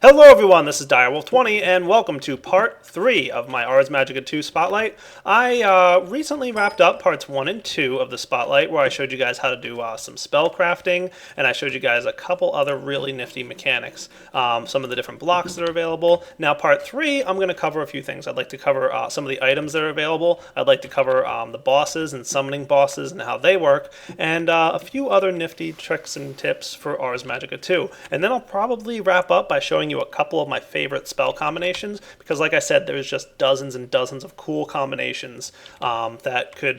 Hello everyone, this is Direwolf20 and welcome to part 3 of my Ars Magica 2 Spotlight. I recently wrapped up parts 1 and 2 of the Spotlight where I showed you guys how to do some spell crafting, and I showed you guys a couple other really nifty mechanics, some of the different blocks that are available. Now part 3, I'm going to cover a few things. I'd like to cover some of the items that are available. I'd like to cover the bosses and summoning bosses and how they work, and a few other nifty tricks and tips for Ars Magica 2. And then I'll probably wrap up by showing you a couple of my favorite spell combinations, because like I said, there's just dozens and dozens of cool combinations that could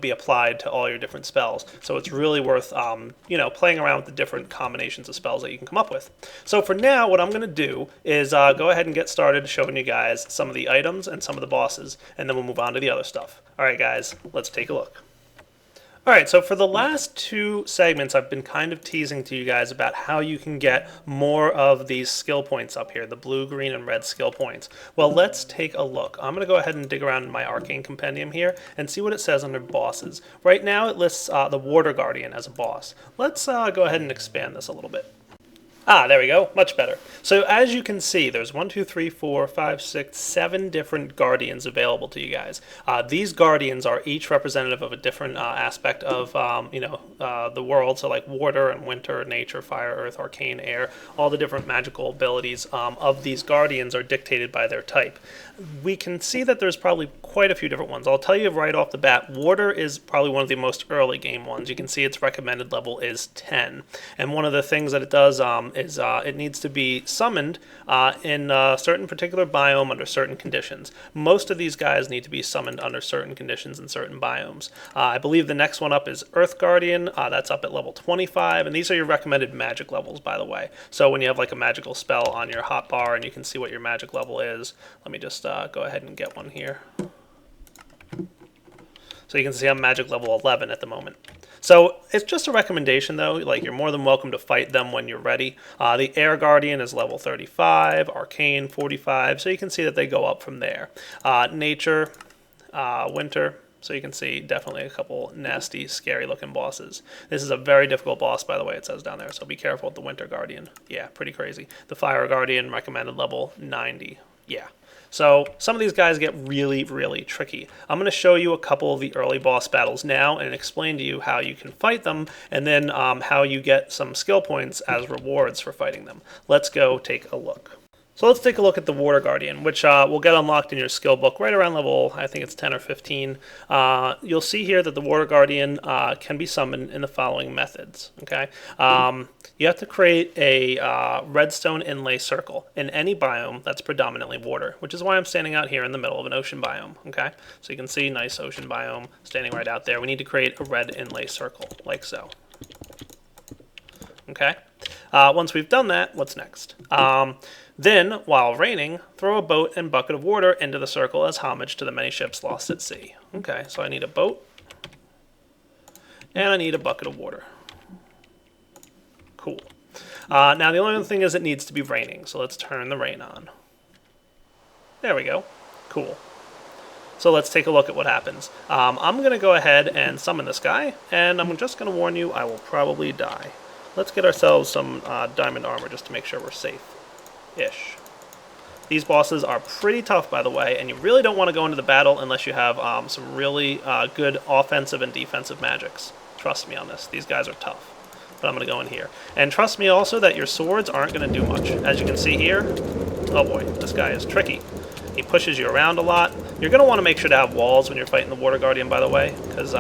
be applied to all your different spells. So it's really worth playing around with the different combinations of spells that you can come up with. So for now, what I'm going to do is go ahead and get started showing you guys some of the items and some of the bosses, and then we'll move on to the other stuff. Alright guys, let's take a look. Alright, so for the last 2 segments, I've been kind of teasing to you guys about how you can get more of these skill points up here, the blue, green, and red skill points. Well, let's take a look. I'm going to go ahead and dig around in my Arcane Compendium here and see what it says under bosses. Right now, it lists the Water Guardian as a boss. Let's go ahead and expand this a little bit. Ah, there we go. Much better. So as you can see, there's 1, 2, 3, 4, 5, 6, 7 different guardians available to you guys. These guardians are each representative of a different aspect of the world. So like water and winter, nature, fire, earth, arcane, air. All the different magical abilities of these guardians are dictated by their type. We can see that there's probably quite a few different ones. I'll tell you right off the bat, water is probably one of the most early game ones. You can see its recommended level is 10. And one of the things that it does is it needs to be summoned in a certain particular biome under certain conditions. Most of these guys need to be summoned under certain conditions in certain biomes. I believe the next one up is Earth Guardian. That's up at level 25, and these are your recommended magic levels, by the way. So when you have like a magical spell on your hotbar and you can see what your magic level is, let me just go ahead and get one here. So you can see I'm magic level 11 at the moment. So it's just a recommendation though, like you're more than welcome to fight them when you're ready. The Air Guardian is level 35, Arcane 45, so you can see that they go up from there. Nature, Winter, so you can see definitely a couple nasty, scary looking bosses. This is a very difficult boss, by the way, it says down there, so be careful with the Winter Guardian. Yeah, pretty crazy. The Fire Guardian recommended level 90. Yeah. So some of these guys get really, really tricky. I'm going to show you a couple of the early boss battles now and explain to you how you can fight them, and then how you get some skill points as rewards for fighting them. Let's go take a look. So let's take a look at the Water Guardian, which will get unlocked in your skill book right around level, I think it's 10 or 15. You'll see here that the Water Guardian can be summoned in the following methods. Okay, you have to create a redstone inlay circle in any biome that's predominantly water, which is why I'm standing out here in the middle of an ocean biome. Okay, so you can see nice ocean biome standing right out there. We need to create a red inlay circle, like so. Okay, once we've done that, what's next? Then, while raining, throw a boat and bucket of water into the circle as homage to the many ships lost at sea. Okay, so I need a boat, and I need a bucket of water. Cool. Now, the only other thing is it needs to be raining, so let's turn the rain on. There we go. Cool. So let's take a look at what happens. I'm going to go ahead and summon this guy, and I'm just going to warn you, I will probably die. Let's get ourselves some diamond armor just to make sure we're safe-ish. These bosses are pretty tough, by the way, and you really don't want to go into the battle unless you have some really good offensive and defensive magics. Trust me on this. These guys are tough. But I'm going to go in here. And trust me also that your swords aren't going to do much. As you can see here, oh boy, this guy is tricky. He pushes you around a lot. You're going to want to make sure to have walls when you're fighting the Water Guardian, by the way, because,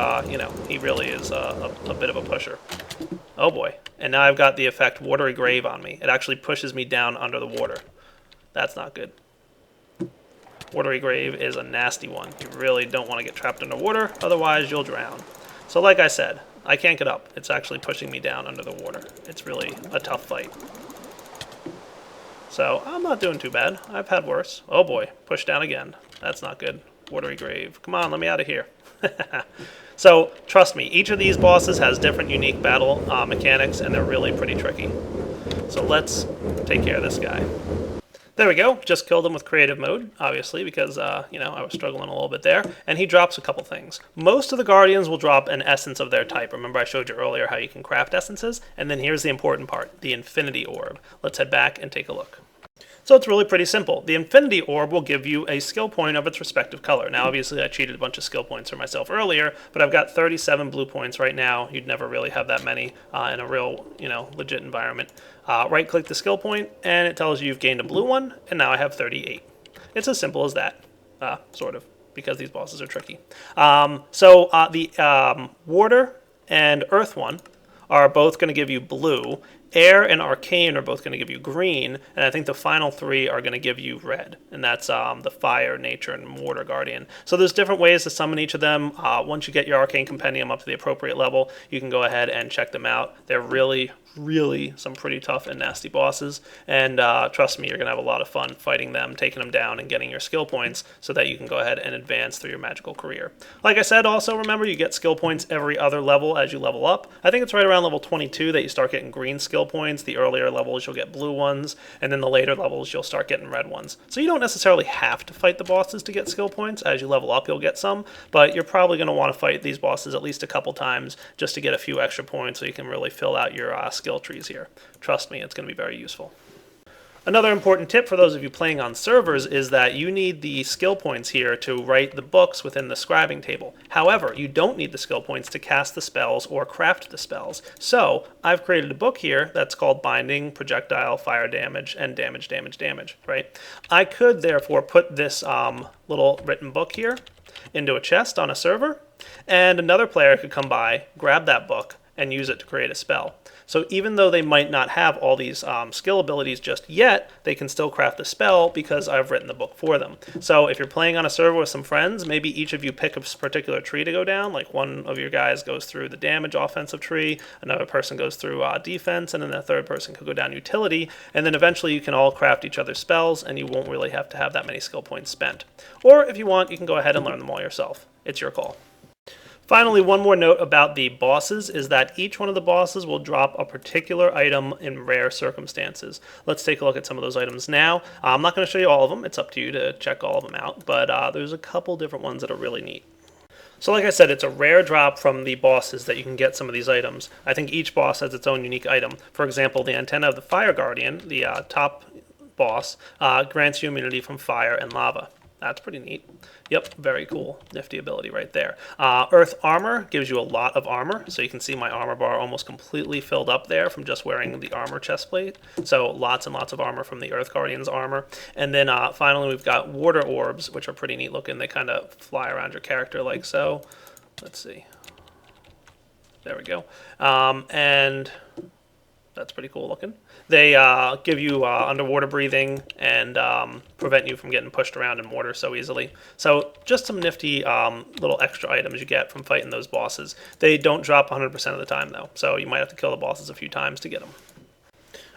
he really is a bit of a pusher. Oh boy. And now I've got the effect Watery Grave on me. It actually pushes me down under the water. That's not good. Watery Grave is a nasty one. You really don't want to get trapped underwater, otherwise you'll drown. So like I said, I can't get up. It's actually pushing me down under the water. It's really a tough fight. So I'm not doing too bad. I've had worse. Oh boy, push down again. That's not good. Watery Grave. Come on, let me out of here. So trust me, each of these bosses has different unique battle mechanics, and they're really pretty tricky. So let's take care of this guy. There we go. Just killed him with creative mode, obviously, because, I was struggling a little bit there. And he drops a couple things. Most of the Guardians will drop an essence of their type. Remember I showed you earlier how you can craft essences? And then here's the important part, the Infinity Orb. Let's head back and take a look. So it's really pretty simple. The Infinity Orb will give you a skill point of its respective color. Now, obviously, I cheated a bunch of skill points for myself earlier, but I've got 37 blue points right now. You'd never really have that many in a real, legit environment. Right-click the skill point, and it tells you you've gained a blue one, and now I have 38. It's as simple as that, sort of, because these bosses are tricky. The Water and Earth one are both going to give you blue. Air and Arcane are both going to give you green, and I think the final three are going to give you red, and that's the Fire, Nature, and Water Guardian. So there's different ways to summon each of them. Once you get your Arcane Compendium up to the appropriate level, you can go ahead and check them out. They're really some pretty tough and nasty bosses, and trust me, you're going to have a lot of fun fighting them, taking them down, and getting your skill points so that you can go ahead and advance through your magical career. Like I said, also remember you get skill points every other level as you level up. I think it's right around level 22 that you start getting green skill points. The earlier levels you'll get blue ones, and then the later levels you'll start getting red ones. So you don't necessarily have to fight the bosses to get skill points. As you level up you'll get some, but you're probably going to want to fight these bosses at least a couple times just to get a few extra points so you can really fill out your skill trees here. Trust me, it's going to be very useful. Another important tip for those of you playing on servers is that you need the skill points here to write the books within the scribing table. However, you don't need the skill points to cast the spells or craft the spells. So I've created a book here that's called Binding, Projectile, Fire Damage, and Damage, right? I could therefore put this little written book here into a chest on a server, and another player could come by, grab that book, and use it to create a spell. So even though they might not have all these skill abilities just yet, they can still craft a spell because I've written the book for them. So if you're playing on a server with some friends, maybe each of you pick a particular tree to go down. Like one of your guys goes through the damage offensive tree, another person goes through defense, and then the third person could go down utility. And then eventually you can all craft each other's spells, and you won't really have to have that many skill points spent. Or if you want, you can go ahead and learn them all yourself. It's your call. Finally, one more note about the bosses is that each one of the bosses will drop a particular item in rare circumstances. Let's take a look at some of those items now. I'm not going to show you all of them. It's up to you to check all of them out, but there's a couple different ones that are really neat. So like I said, it's a rare drop from the bosses that you can get some of these items. I think each boss has its own unique item. For example, the antenna of the Fire Guardian, the top boss, grants you immunity from fire and lava. That's pretty neat. Yep, very cool. Nifty ability right there. Earth Armor gives you a lot of armor, so you can see my armor bar almost completely filled up there from just wearing the armor chestplate. So lots and lots of armor from the Earth Guardian's armor. And then finally we've got Water Orbs, which are pretty neat looking. They kind of fly around your character like so. Let's see. There we go. And that's pretty cool looking. They give you underwater breathing and prevent you from getting pushed around in water so easily. So just some nifty little extra items you get from fighting those bosses. They don't drop 100% of the time though, so you might have to kill the bosses a few times to get them.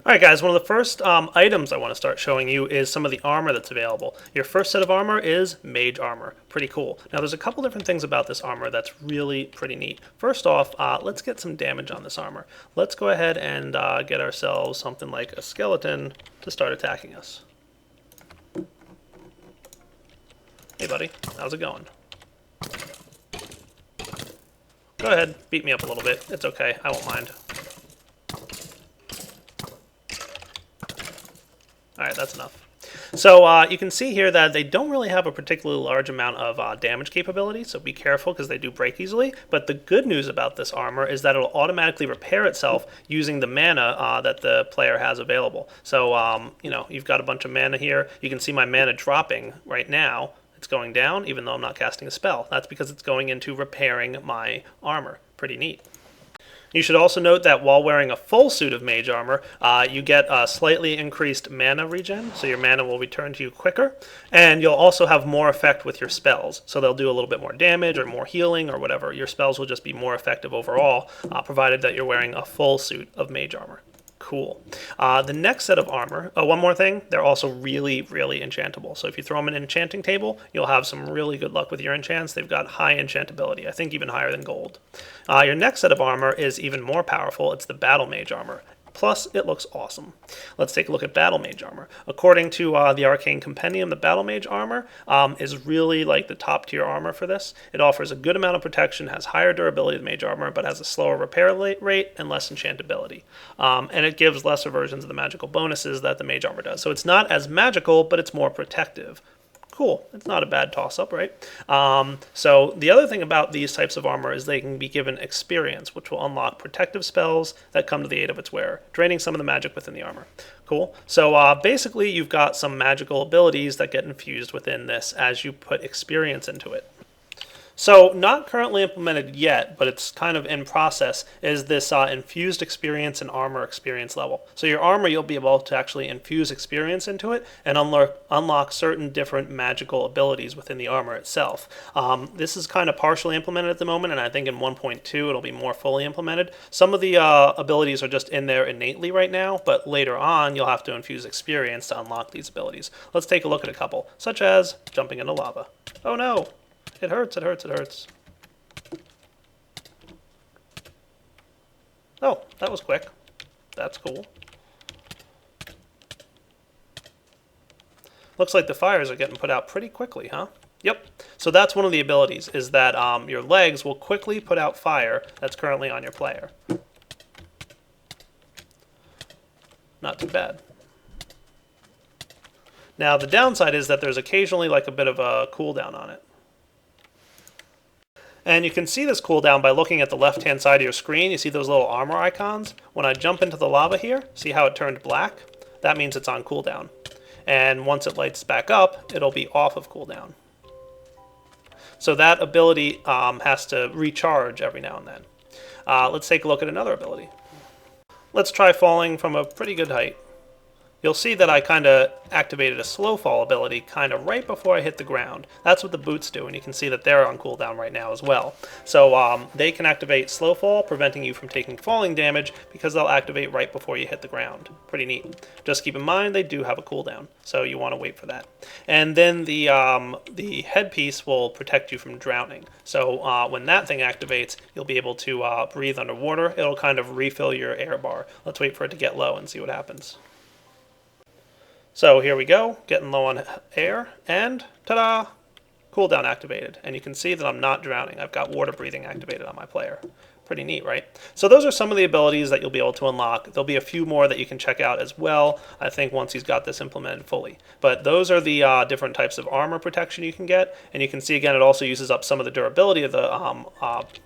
Alright guys, one of the first items I want to start showing you is some of the armor that's available. Your first set of armor is Mage Armor. Pretty cool. Now there's a couple different things about this armor that's really pretty neat. First off, let's get some damage on this armor. Let's go ahead and get ourselves something like a skeleton to start attacking us. Hey buddy, how's it going? Go ahead, beat me up a little bit. It's okay, I won't mind. Alright, that's enough. So you can see here that they don't really have a particularly large amount of damage capability, so be careful because they do break easily. But the good news about this armor is that it'll automatically repair itself using the mana that the player has available. So, you've got a bunch of mana here. You can see my mana dropping right now. It's going down even though I'm not casting a spell. That's because it's going into repairing my armor. Pretty neat. You should also note that while wearing a full suit of Mage Armor, you get a slightly increased mana regen, so your mana will return to you quicker, and you'll also have more effect with your spells, so they'll do a little bit more damage or more healing or whatever. Your spells will just be more effective overall, provided that you're wearing a full suit of Mage Armor. Cool. The next set of armor, one more thing, they're also really, really enchantable. So if you throw them in an enchanting table, you'll have some really good luck with your enchants. They've got high enchantability, I think even higher than gold. Your next set of armor is even more powerful. It's the Battle Mage Armor. Plus, it looks awesome. Let's take a look at Battle Mage armor. According to the Arcane Compendium, the Battle Mage armor is really like the top tier armor for this. It offers a good amount of protection, has higher durability than Mage armor, but has a slower repair rate and less enchantability. And it gives lesser versions of the magical bonuses that the Mage armor does. So it's not as magical, but it's more protective. Cool. It's not a bad toss-up, right? So the other thing about these types of armor is they can be given experience, which will unlock protective spells that come to the aid of its wearer, draining some of the magic within the armor. Cool. So basically, you've got some magical abilities that get infused within this as you put experience into it. So not currently implemented yet, but it's kind of in process, is this infused experience and armor experience level. So your armor, you'll be able to actually infuse experience into it and unlock certain different magical abilities within the armor itself. This is kind of partially implemented at the moment, and I think in 1.2 it'll be more fully implemented. Some of the abilities are just in there innately right now, but later on you'll have to infuse experience to unlock these abilities. Let's take a look at a couple, such as jumping into lava. Oh no! It hurts, it hurts, it hurts. Oh, that was quick. That's cool. Looks like the fires are getting put out pretty quickly, huh? Yep. So that's one of the abilities, is that your legs will quickly put out fire that's currently on your player. Not too bad. Now, the downside is that there's occasionally like a bit of a cooldown on it. And you can see this cooldown by looking at the left-hand side of your screen. You see those little armor icons? When I jump into the lava here, see how it turned black? That means it's on cooldown. And once it lights back up, it'll be off of cooldown. So that ability has to recharge every now and then. Let's take a look at another ability. Let's try falling from a pretty good height. You'll see that I kind of activated a slow fall ability kind of right before I hit the ground. That's what the boots do, and you can see that they're on cooldown right now as well. So they can activate slow fall, preventing you from taking falling damage because they'll activate right before you hit the ground. Pretty neat. Just keep in mind they do have a cooldown, so you want to wait for that. And then the headpiece will protect you from drowning. So when that thing activates, you'll be able to breathe underwater. It'll kind of refill your air bar. Let's wait for it to get low and see what happens. So here we go, getting low on air, and ta-da! Cooldown activated. And you can see that I'm not drowning. I've got water breathing activated on my player. Pretty neat, right? So those are some of the abilities that you'll be able to unlock. There'll be a few more that you can check out as well, I think, once he's got this implemented fully. But those are the different types of armor protection you can get. And you can see, again, it also uses up some of the durability of the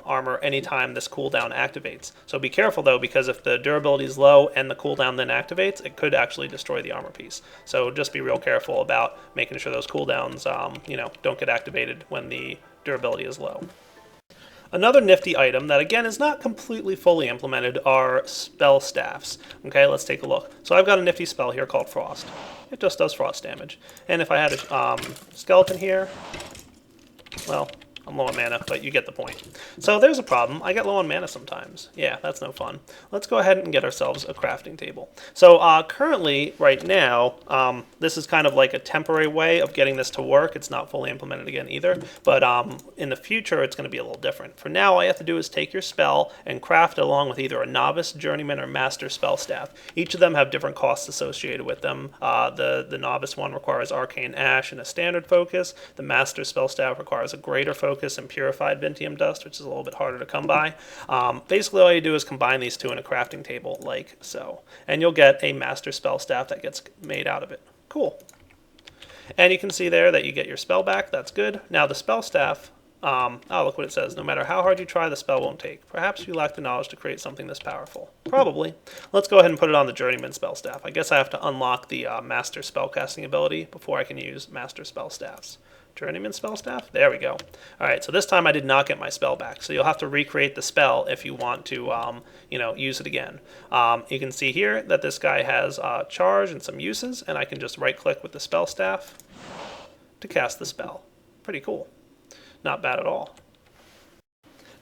armor anytime this cooldown activates. So be careful, though, because if the durability is low and the cooldown then activates, it could actually destroy the armor piece. So just be real careful about making sure those cooldowns don't get activated when the durability is low. Another nifty item that, again, is not completely fully implemented are spell staffs. Okay, let's take a look. So I've got a nifty spell here called Frost. It just does frost damage. And if I had a skeleton here, well, I'm low on mana, but you get the point. So there's a problem. I get low on mana sometimes. Yeah, that's no fun. Let's go ahead and get ourselves a crafting table. So currently, right now, this is kind of like a temporary way of getting this to work. It's not fully implemented again either, but in the future, it's going to be a little different. For now, all you have to do is take your spell and craft it along with either a novice, journeyman, or master spell staff. Each of them have different costs associated with them. The novice one requires arcane ash and a standard focus. The master spell staff requires a greater focus and purified Vintium dust, which is a little bit harder to come by. Basically, all you do is combine these two in a crafting table, like so. And you'll get a master spell staff that gets made out of it. Cool. And you can see there that you get your spell back. That's good. Now, the spell staff, look what it says. No matter how hard you try, the spell won't take. Perhaps you lack the knowledge to create something this powerful. Probably. Let's go ahead and put it on the journeyman spell staff. I guess I have to unlock the master spellcasting ability before I can use master spell staffs. Journeyman spell staff? There we go. Alright, so this time I did not get my spell back. So you'll have to recreate the spell if you want to, use it again. You can see here that this guy has charge and some uses, and I can just right-click with the spell staff to cast the spell. Pretty cool. Not bad at all.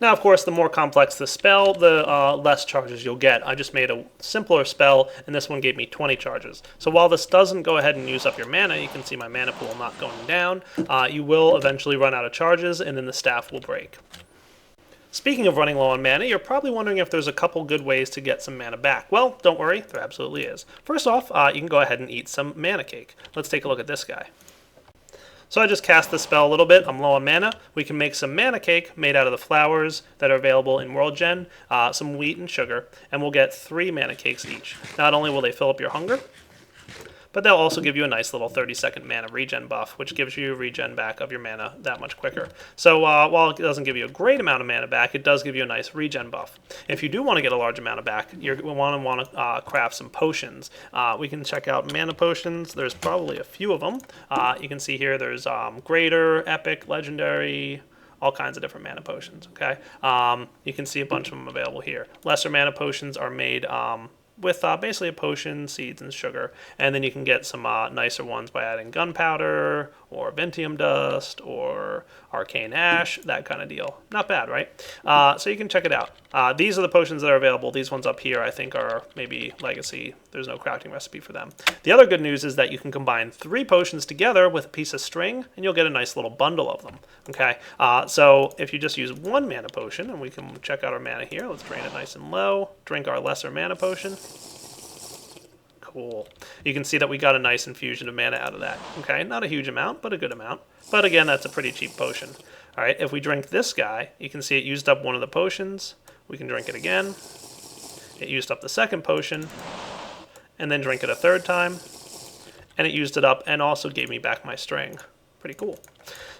Now, of course, the more complex the spell, the less charges you'll get. I just made a simpler spell, and this one gave me 20 charges. So while this doesn't go ahead and use up your mana, you can see my mana pool not going down. You will eventually run out of charges, and then the staff will break. Speaking of running low on mana, you're probably wondering if there's a couple good ways to get some mana back. Well, don't worry, there absolutely is. First off, you can go ahead and eat some mana cake. Let's take a look at this guy. So I just cast the spell a little bit. I'm low on mana. We can make some mana cake made out of the flowers that are available in World Gen, some wheat and sugar, and we'll get 3 mana cakes each. Not only will they fill up your hunger, but they'll also give you a nice little 30-second mana regen buff, which gives you regen back of your mana that much quicker. So while it doesn't give you a great amount of mana back, it does give you a nice regen buff. If you do want to get a large amount of back, you're going to want to craft some potions. We can check out mana potions. There's probably a few of them. You can see here there's greater, epic, legendary, all kinds of different mana potions. Okay, you can see a bunch of them available here. Lesser mana potions are made with basically a potion, seeds, and sugar. And then you can get some nicer ones by adding gunpowder, or Ventium dust, or arcane ash, that kind of deal. Not bad, right? So you can check it out. These are the potions that are available. These ones up here I think are maybe legacy. There's no crafting recipe for them. The other good news is that you can combine 3 potions together with a piece of string, and you'll get a nice little bundle of them. Okay, so if you just use 1 mana potion, and we can check out our mana here. Let's drain it nice and low. Drink our lesser mana potion. Cool. You can see that we got a nice infusion of mana out of that. Okay, not a huge amount, but a good amount. But again, that's a pretty cheap potion. All right, if we drink this guy, you can see it used up one of the potions. We can drink it again. It used up the second potion, and then drink it a third time, and it used it up and also gave me back my string. Pretty cool.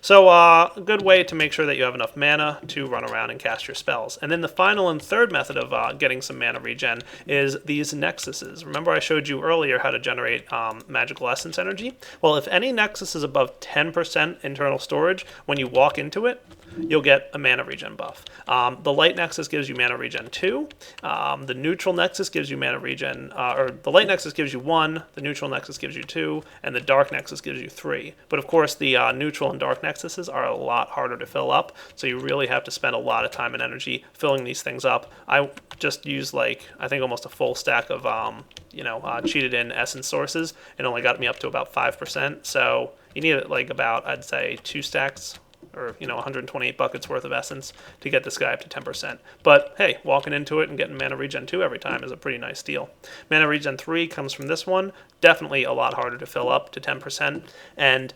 So a good way to make sure that you have enough mana to run around and cast your spells. And then the final and third method of getting some mana regen is these nexuses. Remember I showed you earlier how to generate magical essence energy? Well, if any nexus is above 10% internal storage, when you walk into it, you'll get a mana regen buff. The light nexus gives you mana regen 2. The neutral nexus gives you mana regen, or the light nexus gives you 1, the neutral nexus gives you 2, and the dark nexus gives you 3. But of course the neutral and dark nexuses are a lot harder to fill up, so you really have to spend a lot of time and energy filling these things up. I just used I think almost a full stack of cheated in essence sources. It only got me up to about 5%, so you need about, I'd say, 2 stacks or 128 buckets worth of essence to get this guy up to 10%. But hey, walking into it and getting mana regen 2 every time is a pretty nice deal. Mana regen 3 comes from this one. Definitely a lot harder to fill up to 10%. And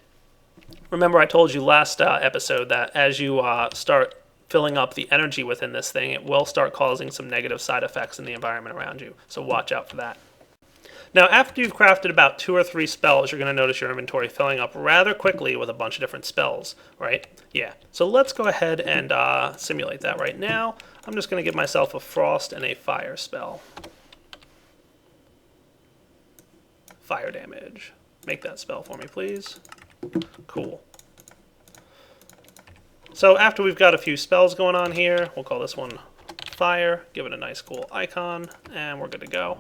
remember I told you last episode that as you start filling up the energy within this thing, it will start causing some negative side effects in the environment around you. So watch out for that. Now, after you've crafted about 2 or 3 spells, you're going to notice your inventory filling up rather quickly with a bunch of different spells, right? Yeah. So let's go ahead and simulate that right now. I'm just going to give myself a frost and a fire spell. Fire damage. Make that spell for me, please. Cool. So after we've got a few spells going on here, we'll call this one fire, give it a nice cool icon, and we're good to go.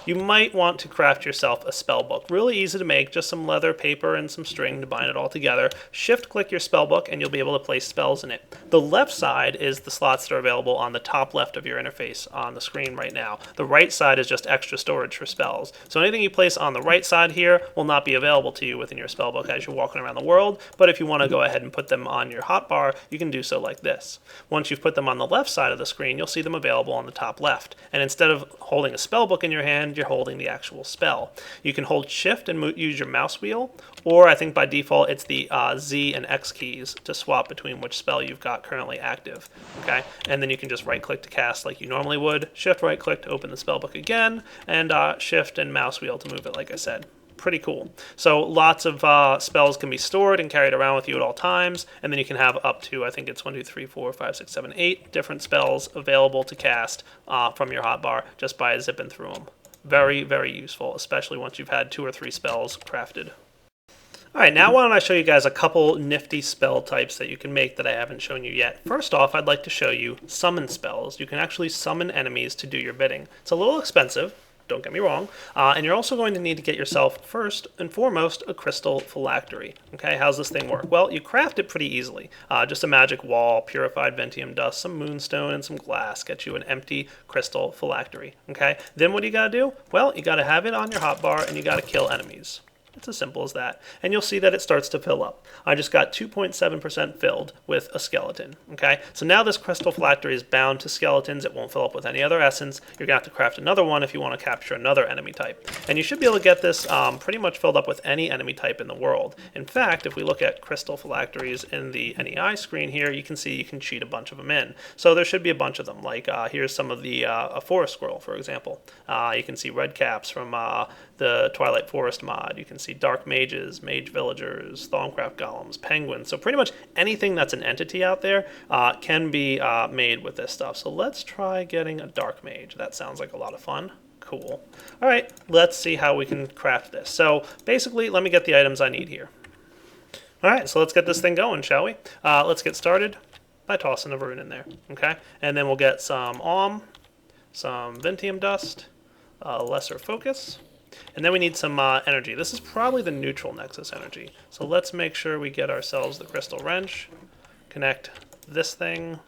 You might want to craft yourself a spell book. Really easy to make, just some leather, paper, and some string to bind it all together. Shift-click your spell book, and you'll be able to place spells in it. The left side is the slots that are available on the top left of your interface on the screen right now. The right side is just extra storage for spells. So anything you place on the right side here will not be available to you within your spell book as you're walking around the world, but if you want to go ahead and put them on your hotbar, you can do so like this. Once you've put them on the left side of the screen, you'll see them available on the top left. And instead of holding a spell book in your hand, you're holding the actual spell. You can hold shift and use your mouse wheel, or I think by default it's the Z and X keys to swap between which spell you've got currently active. Okay, and then you can just right click to cast like you normally would, shift right click to open the spell book again, and shift and mouse wheel to move it like I said. Pretty cool. So lots of spells can be stored and carried around with you at all times, and then you can have up to, I think it's 1, 2, 3, 4, 5, 6, 7, 8 different spells available to cast from your hotbar just by zipping through them. Very, very useful, especially once you've had 2 or 3 spells crafted. Alright, now why don't I show you guys a couple nifty spell types that you can make that I haven't shown you yet. First off, I'd like to show you summon spells. You can actually summon enemies to do your bidding. It's a little expensive, don't get me wrong, and you're also going to need to get yourself, first and foremost, a crystal phylactery. Okay, how's this thing work? Well, you craft it pretty easily. Just a magic wall, purified Ventium dust, some moonstone, and some glass get you an empty crystal phylactery. Okay, then what do you gotta do? Well, you gotta have it on your hotbar, and you gotta kill enemies. It's as simple as that. And you'll see that it starts to fill up. I just got 2.7% filled with a skeleton. Okay, so now this crystal phylactery is bound to skeletons. It won't fill up with any other essence. You're going to have to craft another one if you want to capture another enemy type. And you should be able to get this pretty much filled up with any enemy type in the world. In fact, if we look at crystal phylacteries in the NEI screen here, you can see you can cheat a bunch of them in. So there should be a bunch of them. Like here's some of the a forest squirrel, for example. You can see red caps from the Twilight Forest mod. You can see dark mages, mage villagers, Thaumcraft golems, penguins. So pretty much anything that's an entity out there can be made with this stuff. So let's try getting a dark mage. That sounds like a lot of fun. Cool. All right, let's see how we can craft this. So basically, let me get the items I need here. All right, so let's get this thing going, shall we? Let's get started by tossing a rune in there, okay? And then we'll get some some Vintium dust, lesser focus, and then we need some energy. This is probably the neutral nexus energy. So let's make sure we get ourselves the crystal wrench, connect this thing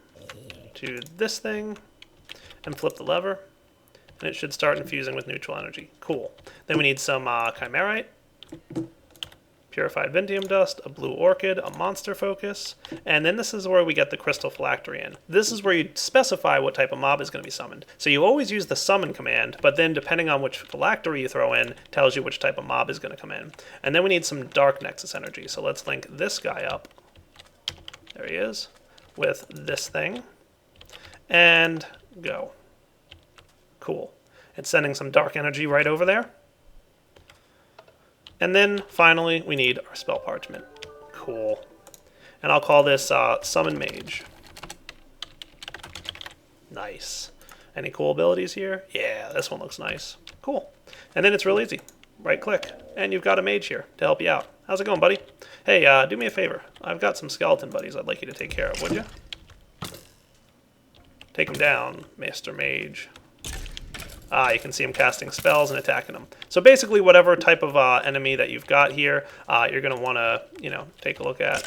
to this thing, and flip the lever, and it should start infusing with neutral energy. Cool. Then we need some chimerite, purified Vintium dust, a blue orchid, a monster focus, and then this is where we get the crystal phylactery in. This is where you specify what type of mob is going to be summoned. So you always use the summon command, but then depending on which phylactery you throw in, tells you which type of mob is going to come in. And then we need some dark nexus energy. So let's link this guy up. There he is, with this thing, and go. Cool. It's sending some dark energy right over there. And then, finally, we need our spell parchment. Cool. And I'll call this Summon Mage. Nice. Any cool abilities here? Yeah, this one looks nice. Cool. And then it's real easy. Right-click, and you've got a mage here to help you out. How's it going, buddy? Hey, do me a favor. I've got some skeleton buddies I'd like you to take care of, would you? Take them down, Mr. Mage. You can see him casting spells and attacking them. So basically, whatever type of enemy that you've got here, you're going to want to, take a look at.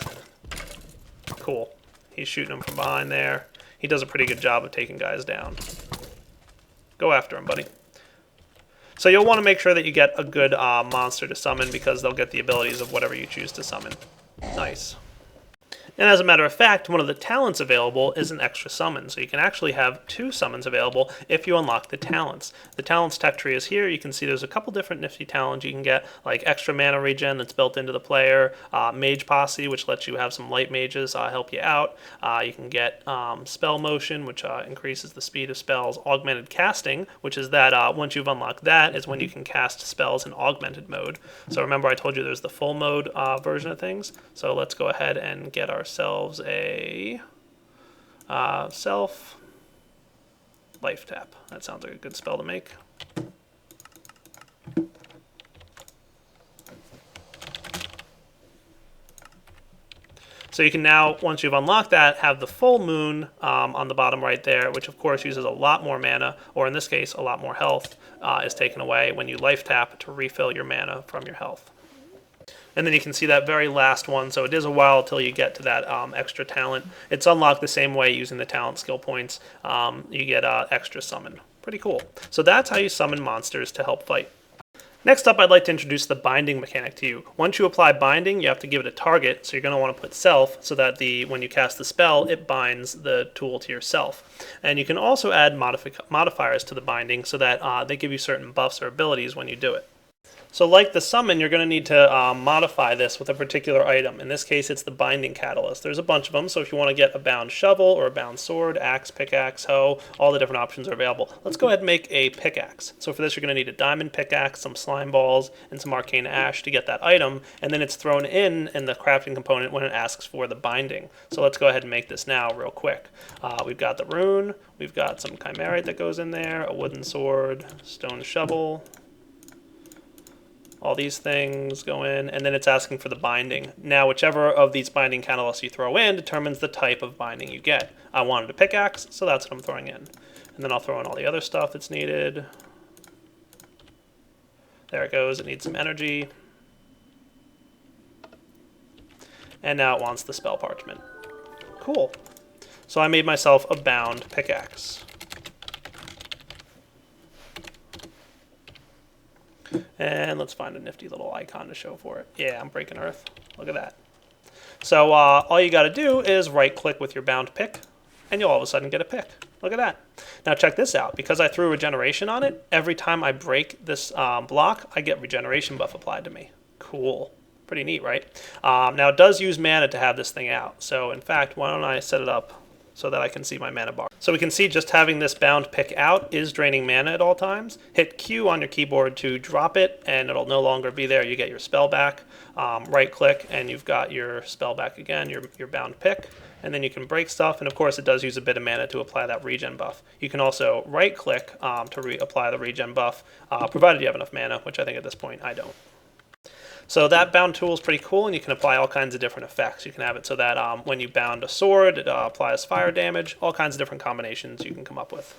Cool. He's shooting him from behind there. He does a pretty good job of taking guys down. Go after him, buddy. So you'll want to make sure that you get a good monster to summon because they'll get the abilities of whatever you choose to summon. Nice. And as a matter of fact, one of the talents available is an extra summon. So you can actually have 2 summons available if you unlock the talents. The talents tech tree is here. You can see there's a couple different nifty talents you can get, like extra mana regen that's built into the player, mage posse, which lets you have some light mages help you out. You can get spell motion, which increases the speed of spells, augmented casting, which is that once you've unlocked that is when you can cast spells in augmented mode. So remember I told you there's the full mode version of things. So let's go ahead and get ourselves a self life tap. That sounds like a good spell to make. So you can now, once you've unlocked that, have the full moon on the bottom right there, which of course uses a lot more mana, or in this case, a lot more health is taken away when you life tap to refill your mana from your health. And then you can see that very last one, so it is a while till you get to that extra talent. It's unlocked the same way using the talent skill points. You get extra summon. Pretty cool. So that's how you summon monsters to help fight. Next up, I'd like to introduce the binding mechanic to you. Once you apply binding, you have to give it a target, so you're going to want to put self so that when you cast the spell, it binds the tool to yourself. And you can also add modifiers to the binding so that they give you certain buffs or abilities when you do it. So like the summon, you're going to need to modify this with a particular item. In this case, it's the binding catalyst. There's a bunch of them, so if you want to get a bound shovel or a bound sword, axe, pickaxe, hoe, all the different options are available. Let's go ahead and make a pickaxe. So for this, you're going to need a diamond pickaxe, some slime balls, and some arcane ash to get that item, and then it's thrown in the crafting component when it asks for the binding. So let's go ahead and make this now real quick. We've got the rune, we've got some chimerite that goes in there, a wooden sword, stone shovel, all these things go in, and then it's asking for the binding. Now, whichever of these binding catalysts you throw in determines the type of binding you get. I wanted a pickaxe, so that's what I'm throwing in. And then I'll throw in all the other stuff that's needed. There it goes, it needs some energy. And now it wants the spell parchment. Cool. So I made myself a bound pickaxe. And let's find a nifty little icon to show for it. Yeah, I'm breaking Earth. Look at that. So all you got to do is right-click with your bound pick, and you'll all of a sudden get a pick. Look at that. Now check this out. Because I threw regeneration on it, every time I break this block, I get regeneration buff applied to me. Cool. Pretty neat, right? Now it does use mana to have this thing out. So in fact, why don't I set it up so that I can see my mana bar. So we can see just having this bound pick out is draining mana at all times. Hit Q on your keyboard to drop it, and it'll no longer be there. You get your spell back. Right click, and you've got your spell back again, your bound pick. And then you can break stuff, and of course it does use a bit of mana to apply that regen buff. You can also right click to reapply the regen buff, provided you have enough mana, which I think at this point I don't. So that bound tool is pretty cool, and you can apply all kinds of different effects. You can have it so that when you bound a sword, it applies fire damage, all kinds of different combinations you can come up with.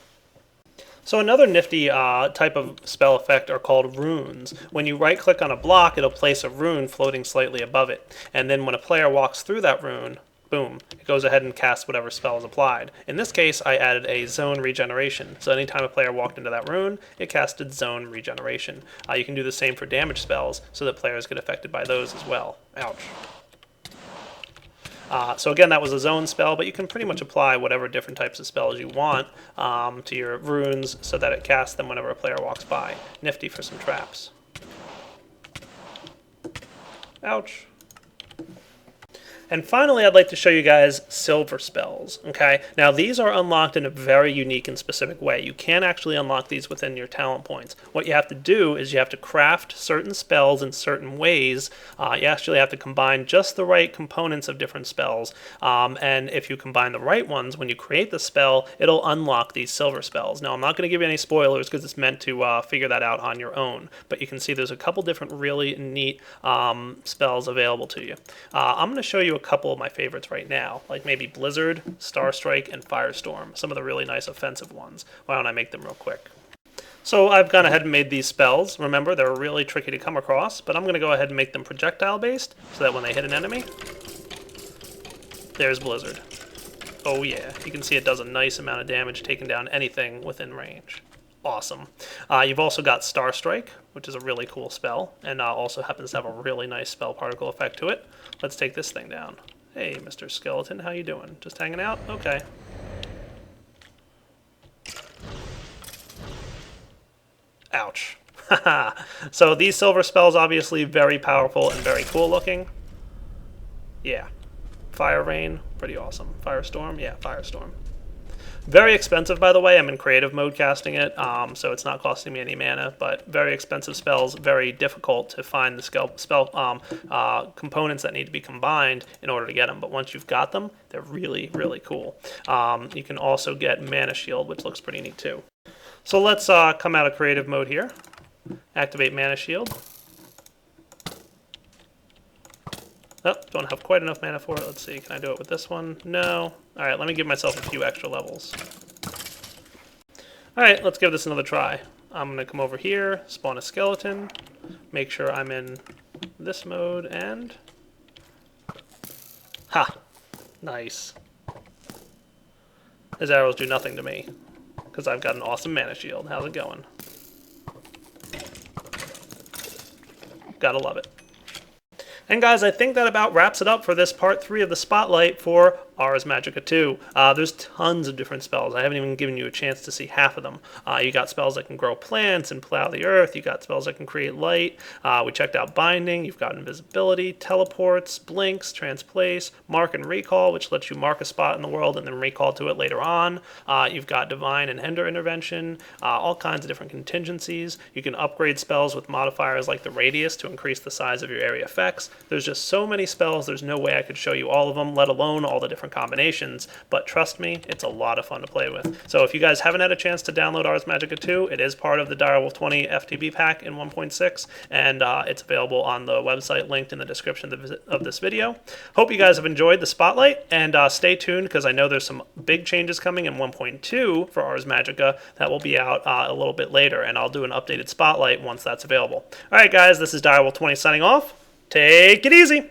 So another nifty type of spell effect are called runes. When you right-click on a block, it'll place a rune floating slightly above it. And then when a player walks through that rune, boom, it goes ahead and casts whatever spell is applied. In this case, I added a zone regeneration. So anytime a player walked into that rune, it casted zone regeneration. You can do the same for damage spells so that players get affected by those as well. Ouch. So again, that was a zone spell, but you can pretty much apply whatever different types of spells you want to your runes so that it casts them whenever a player walks by. Nifty for some traps. Ouch. And finally, I'd like to show you guys silver spells, okay? Now, these are unlocked in a very unique and specific way. You can't actually unlock these within your talent points. What you have to do is you have to craft certain spells in certain ways. You actually have to combine just the right components of different spells. And if you combine the right ones, when you create the spell, it'll unlock these silver spells. Now, I'm not going to give you any spoilers because it's meant to figure that out on your own. But you can see there's a couple different really neat spells available to you. I'm going to show you a couple of my favorites right now, like maybe Blizzard, Starstrike, and Firestorm, some of the really nice offensive ones. Why don't I make them real quick? So I've gone ahead and made these spells. Remember, they're really tricky to come across, but I'm going to go ahead and make them projectile-based, so that when they hit an enemy, there's Blizzard. Oh yeah, you can see it does a nice amount of damage taking down anything within range. Awesome. You've also got Starstrike, which is a really cool spell, and also happens to have a really nice spell particle effect to it. Let's take this thing down. Hey, Mr. Skeleton, how you doing? Just hanging out? Okay. Ouch. So these silver spells, obviously very powerful and very cool looking. Yeah. Fire Rain, pretty awesome. Firestorm, yeah, Firestorm. Very expensive, by the way. I'm in creative mode casting it, so it's not costing me any mana, but very expensive spells, very difficult to find the spell components that need to be combined in order to get them. But once you've got them, they're really, really cool. You can also get Mana Shield, which looks pretty neat too. So let's come out of creative mode here. Activate Mana Shield. Oh, don't have quite enough mana for it. Let's see, can I do it with this one? No. Alright, let me give myself a few extra levels. Alright, let's give this another try. I'm going to come over here, spawn a skeleton, make sure I'm in this mode, and... Ha! Nice. His arrows do nothing to me, because I've got an awesome mana shield. How's it going? Gotta love it. And guys, I think that about wraps it up for this part 3 of the Spotlight for Ars Magica 2. There's tons of different spells. I haven't even given you a chance to see half of them. You got spells that can grow plants and plow the earth. You got spells that can create light. We checked out Binding. You've got Invisibility, Teleports, Blinks, Transplace, Mark and Recall, which lets you mark a spot in the world and then recall to it later on. You've got Divine and Hinder Intervention, all kinds of different contingencies. You can upgrade spells with modifiers like the Radius to increase the size of your area effects. There's just so many spells, there's no way I could show you all of them, let alone all the different combinations, but trust me, it's a lot of fun to play with. So if you guys haven't had a chance to download Ars Magica 2, it is part of the Direwolf 20 FTB pack in 1.6, and it's available on the website linked in the description of this video. Hope you guys have enjoyed the Spotlight, and stay tuned because I know there's some big changes coming in 1.2 for Ars Magica that will be out a little bit later, and I'll do an updated Spotlight once that's available. Alright guys, this is Direwolf 20 signing off. Take it easy!